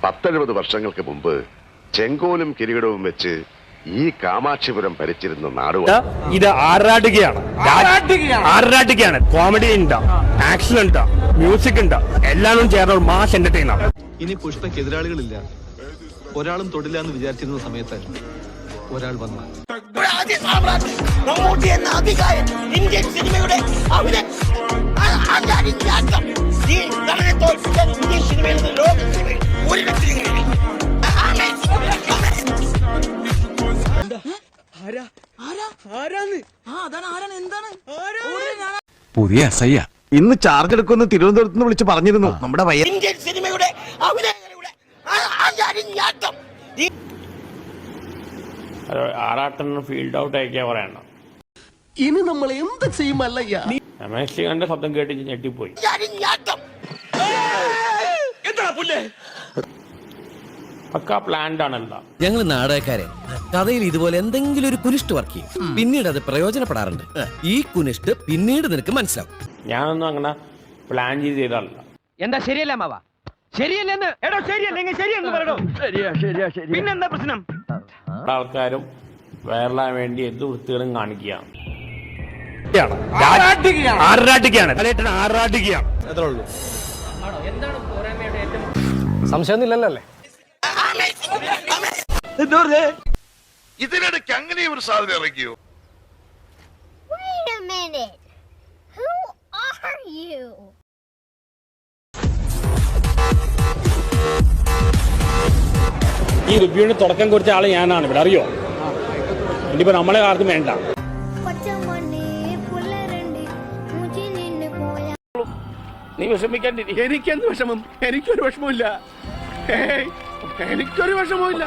10-70 വർഷങ്ങൾക്ക് മുമ്പ് ചെങ്കോലും കിരീടവും വെച്ച് ഈ കാമാക്ഷിപുരം ഭരിച്ചിരുന്ന നാടുവാണ് ഇത്. ആറാട്ടുകയാണ്. കോമഡി ഉണ്ട്, ആക്ഷൻ ഉണ്ട്, മ്യൂസിക് ഉണ്ട്, എല്ലാവരും ചേർന്ന ഒരു മാസ് എന്റർടൈനർ. ഇനി പുഷ്പയ്ക്ക് എതിരാളികളില്ല. ഒരാളും തൊടില്ല എന്ന് വിചാരിച്ചിരുന്ന സമയത്ത് ഒരാൾ വന്നു. ഇന്ത്യൻ സിനിമയുടെ പുതിയ അസയ്യ ഇന്ന് ചാർജ് എടുക്കുമെന്ന് തിരുവനന്തപുരത്ത് നിന്ന് വിളിച്ച് പറഞ്ഞിരുന്നു നമ്മുടെ പയ്യൻ. ഇന്ത്യൻ സിനിമയുടെ ആറാട്ടന് ഫീൽഡ് ഔട്ട് അയക്കാ പറയണം. ഇനി നമ്മൾ എന്ത് ചെയ്യുമല്ലയ്യ? രമേശ് കണ്ട ശബ്ദം കേട്ട് ഞെട്ടിപ്പോയി. പക്കാ പ്ലാൻഡ് ആണല്ലോ. ഞങ്ങൾ നാടകക്കാരെ കഥയിൽ ഇതുപോലെ എന്തെങ്കിലും ഒരു കുനിഷ്ട് വർക്ക് ചെയ്യും, പിന്നീട് അത് പ്രയോജനപ്പെടാറുണ്ട്. ഈ കുനിഷ്ട് പിന്നീട് നിനക്ക് മനസ്സിലാവും. ഞാനൊന്നും അങ്ങനെ പ്ലാൻ ചെയ്തല്ല. എന്താ ശരിയല്ല മാവ? ശരിയല്ലെന്ന് എടോ, ശരിയല്ലെങ്കിൽ ശരിയെന്ന് പറയണോ? പിന്നെന്താ പ്രശ്നം? ആൾക്കാരും വൈറലാൻ വേണ്ടി എന്ത് വൃത്തികളും കാണിക്കുകയാണ്. സംശയമൊന്നുമില്ലല്ലോ അല്ലേ? ഇതിനിടയ്ക്ക് അങ്ങനെ ഒരു സാധ്യത ഇറക്കിയോ? Wait a minute. Who are you? ഈ റിവ്യൂവിന് തുടക്കം കുറിച്ച ആള് ഞാനാണ്. ഇവിടെ അറിയോ? ഇനിയിപ്പോ നമ്മളെ ആർക്കും വേണ്ട. നീ വിഷമിക്കാണ്ടിരി. എനിക്കെന്ത് വിഷമം? എനിക്കൊരു വിഷമമില്ല. എനിക്കൊരു വിഷമവും ഇല്ല.